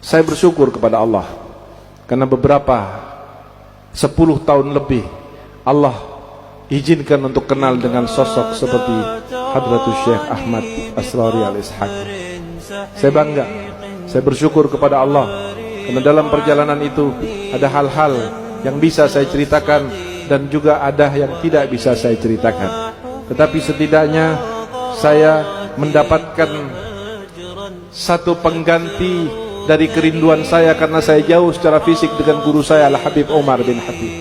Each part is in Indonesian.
Saya bersyukur kepada Allah karena beberapa 10 tahun lebih Allah izinkan untuk kenal dengan sosok seperti Hadratus Syekh Ahmad Asrari Al-Ishaq. Saya bangga, saya bersyukur kepada Allah karena dalam perjalanan itu ada hal-hal yang bisa saya ceritakan dan juga ada yang tidak bisa saya ceritakan. Tetapi setidaknya saya mendapatkan satu pengganti dari kerinduan saya karena saya jauh secara fisik dengan guru saya Al-Habib Umar bin Habib.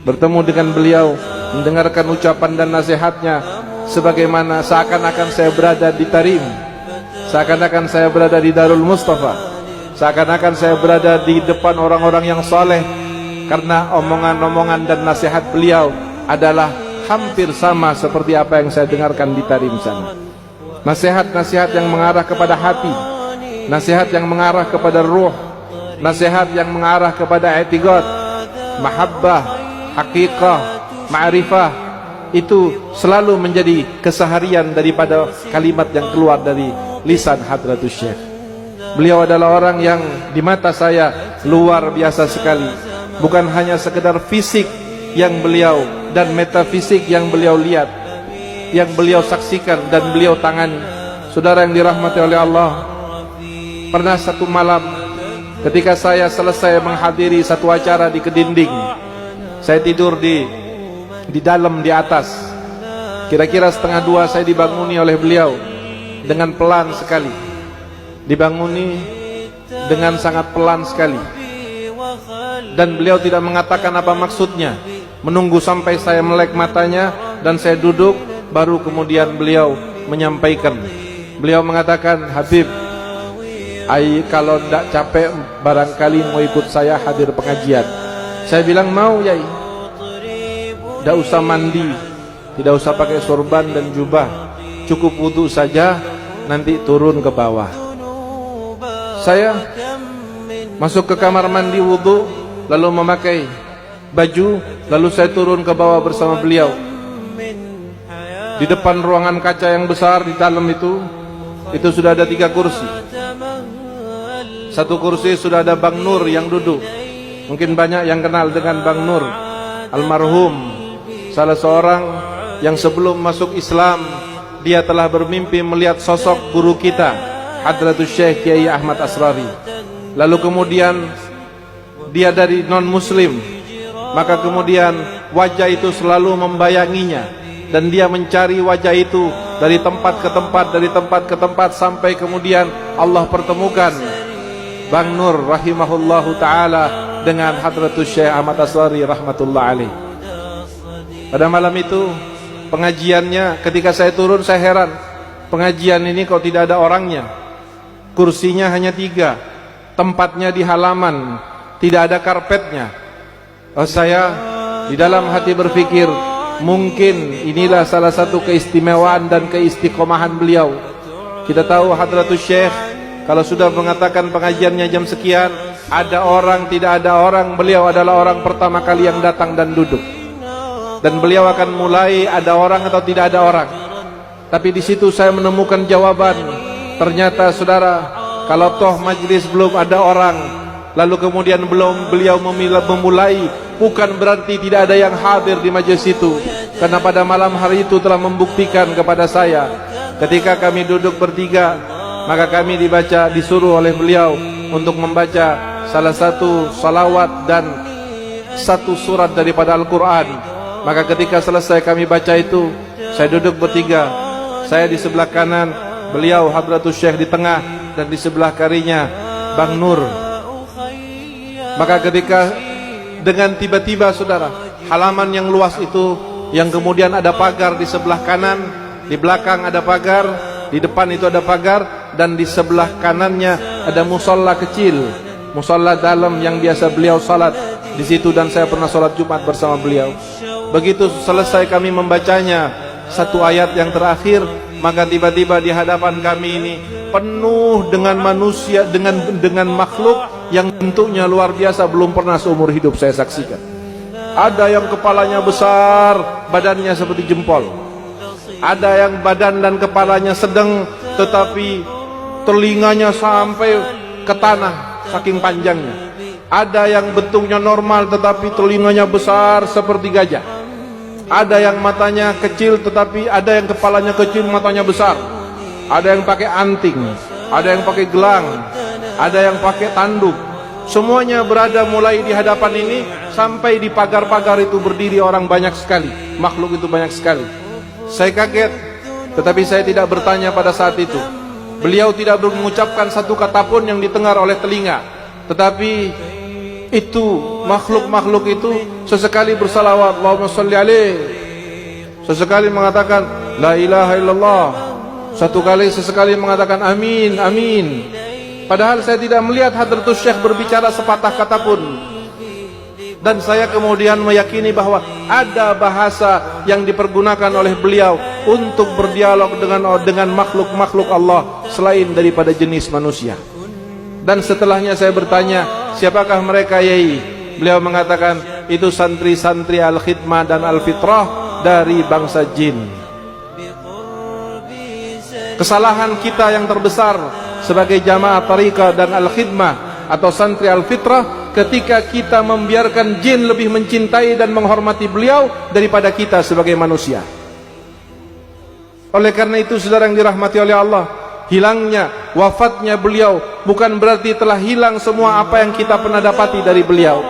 Bertemu dengan beliau, mendengarkan ucapan dan nasihatnya, sebagaimana seakan-akan saya berada di Tarim, seakan-akan saya berada di Darul Mustafa, seakan-akan saya berada di depan orang-orang yang saleh, karena omongan-omongan dan nasihat beliau adalah hampir sama seperti apa yang saya dengarkan di Tarim sana. Nasihat-nasihat yang mengarah kepada hati, nasihat yang mengarah kepada ruh, nasihat yang mengarah kepada i'tiqad, mahabbah, hakikah, ma'rifah, itu selalu menjadi keseharian daripada kalimat yang keluar dari lisan Hadratus Syekh. Beliau adalah orang yang di mata saya luar biasa sekali. Bukan hanya sekedar fisik yang beliau dan metafisik yang beliau lihat, yang beliau saksikan dan beliau tangani. Saudara yang dirahmati oleh Allah, pernah satu malam ketika saya selesai menghadiri satu acara di Kedinding, saya tidur di dalam di atas. Kira-kira 1:30 saya dibanguni oleh beliau dengan pelan sekali. Dibanguni dengan sangat pelan sekali. Dan beliau tidak mengatakan apa maksudnya. Menunggu sampai saya melek matanya dan saya duduk, baru kemudian beliau menyampaikan. Beliau mengatakan, "Habib, kalau tidak capek barangkali mau ikut saya hadir pengajian." Saya bilang, "Mau, Yai. Tidak usah mandi, tidak usah pakai sorban dan jubah, cukup wudu saja, nanti turun ke bawah." Saya masuk ke kamar mandi wudu, lalu memakai baju, lalu saya turun ke bawah bersama beliau. Di depan ruangan kaca yang besar di dalam itu sudah ada 3 kursi. Satu kursi sudah ada Bang Nur yang duduk. Mungkin banyak yang kenal dengan Bang Nur, almarhum, salah seorang yang sebelum masuk Islam dia telah bermimpi melihat sosok guru kita, Hadratus Syekh Kiai Ahmad Asrari. Lalu kemudian dia dari non-muslim, maka kemudian wajah itu selalu membayanginya, dan dia mencari wajah itu dari tempat ke tempat, dari tempat ke tempat, sampai kemudian Allah pertemukan Bang Nur rahimahullahu ta'ala dengan Hadratus Syekh Ahmad Asrari rahmatullah alaih. Pada malam itu pengajiannya, ketika saya turun saya heran, pengajian ini kok tidak ada orangnya. Kursinya hanya 3, tempatnya di halaman, tidak ada karpetnya. Saya di dalam hati berpikir, mungkin inilah salah satu keistimewaan dan keistiqomahan beliau. Kita tahu Hadratus Syekh kalau sudah mengatakan pengajiannya jam sekian, ada orang, tidak ada orang, beliau adalah orang pertama kali yang datang dan duduk. Dan beliau akan mulai ada orang atau tidak ada orang. Tapi di situ saya menemukan jawaban. Ternyata saudara, kalau toh majlis belum ada orang, lalu kemudian belum beliau memulai, bukan berarti tidak ada yang hadir di majlis itu. Karena pada malam hari itu telah membuktikan kepada saya, ketika kami duduk bertiga, maka kami disuruh oleh beliau untuk membaca salah satu salawat dan satu surat daripada Al-Quran. Maka ketika selesai kami baca itu, saya duduk bertiga, saya di sebelah kanan, beliau Hadratus Syekh di tengah, dan di sebelah kirinya Bang Nur. Maka ketika dengan tiba-tiba saudara, halaman yang luas itu, yang kemudian ada pagar di sebelah kanan, di belakang ada pagar, di depan itu ada pagar, dan di sebelah kanannya ada musola kecil, musola dalam yang biasa beliau salat di situ, dan saya pernah salat Jumat bersama beliau. Begitu selesai kami membacanya satu ayat yang terakhir, maka tiba-tiba di hadapan kami ini penuh dengan manusia, dengan makhluk yang bentuknya luar biasa, belum pernah seumur hidup saya saksikan. Ada yang kepalanya besar, badannya seperti jempol. Ada yang badan dan kepalanya sedang, tetapi telinganya sampai ke tanah. saking panjangnya. Ada yang bentuknya normal tetapi telinganya besar seperti gajah. Ada yang matanya kecil tetapi ada yang kepalanya kecil matanya besar. Ada yang pakai anting, ada yang pakai gelang, ada yang pakai tanduk. Semuanya berada mulai di hadapan ini sampai di pagar-pagar itu berdiri orang banyak sekali. Makhluk itu banyak sekali. Saya kaget, tetapi saya tidak bertanya pada saat itu. Beliau tidak mengucapkan satu kata pun yang didengar oleh telinga. Tetapi itu makhluk-makhluk itu sesekali bersalawat, Allahumma sholli alaih. Sesekali mengatakan la ilaha illallah. Sesekali mengatakan amin, amin. Padahal saya tidak melihat Hadratus Syekh berbicara sepatah kata pun. Dan saya kemudian meyakini bahwa ada bahasa yang dipergunakan oleh beliau untuk berdialog dengan makhluk-makhluk Allah selain daripada jenis manusia. Dan setelahnya saya bertanya, siapakah mereka Yai? Beliau mengatakan, itu santri-santri Al-Khidmah dan Al-Fitrah dari bangsa jin. Kesalahan kita yang terbesar sebagai jamaah Tariqah dan Al-Khidmah atau santri Al-Fitrah ketika kita membiarkan jin lebih mencintai dan menghormati beliau daripada kita sebagai manusia. Oleh karena itu, saudara yang dirahmati oleh Allah, hilangnya, wafatnya beliau bukan berarti telah hilang semua apa yang kita pernah dapati dari beliau.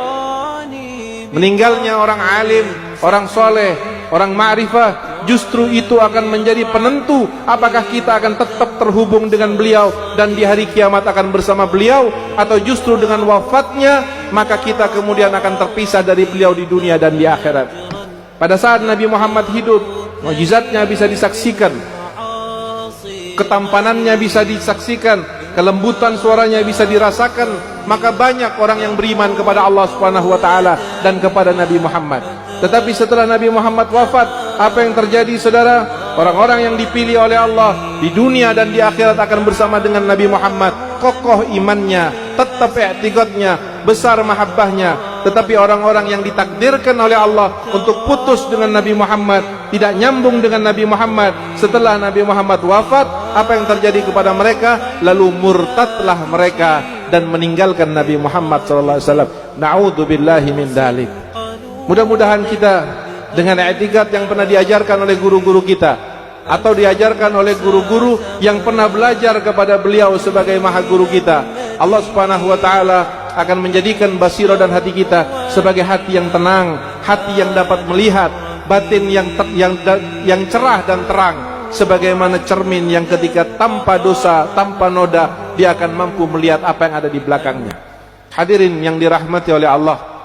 Meninggalnya orang alim, orang soleh, orang ma'rifah, justru itu akan menjadi penentu apakah kita akan tetap terhubung dengan beliau dan di hari kiamat akan bersama beliau, atau justru dengan wafatnya maka kita kemudian akan terpisah dari beliau di dunia dan di akhirat. Pada saat Nabi Muhammad hidup, mukjizatnya bisa disaksikan, ketampanannya bisa disaksikan, kelembutan suaranya bisa dirasakan, maka banyak orang yang beriman kepada Allah Subhanahu wa taala dan kepada Nabi Muhammad. Tetapi setelah Nabi Muhammad wafat, apa yang terjadi saudara? Orang-orang yang dipilih oleh Allah di dunia dan di akhirat akan bersama dengan Nabi Muhammad, kokoh imannya, tetap i'tiqadnya, besar mahabbahnya. Tetapi orang-orang yang ditakdirkan oleh Allah untuk putus dengan Nabi Muhammad, tidak nyambung dengan Nabi Muhammad, setelah Nabi Muhammad wafat, apa yang terjadi kepada mereka? Lalu murtadlah mereka dan meninggalkan Nabi Muhammad SAW. Na'udzubillahi min dzalik. Mudah-mudahan kita dengan i'tiqad yang pernah diajarkan oleh guru-guru kita, atau diajarkan oleh guru-guru yang pernah belajar kepada beliau sebagai maha guru kita, Allah Subhanahu wa taala akan menjadikan basira dan hati kita sebagai hati yang tenang, hati yang dapat melihat, batin yang cerah dan terang, sebagaimana cermin yang ketika tanpa dosa, tanpa noda, dia akan mampu melihat apa yang ada di belakangnya. Hadirin yang dirahmati oleh Allah,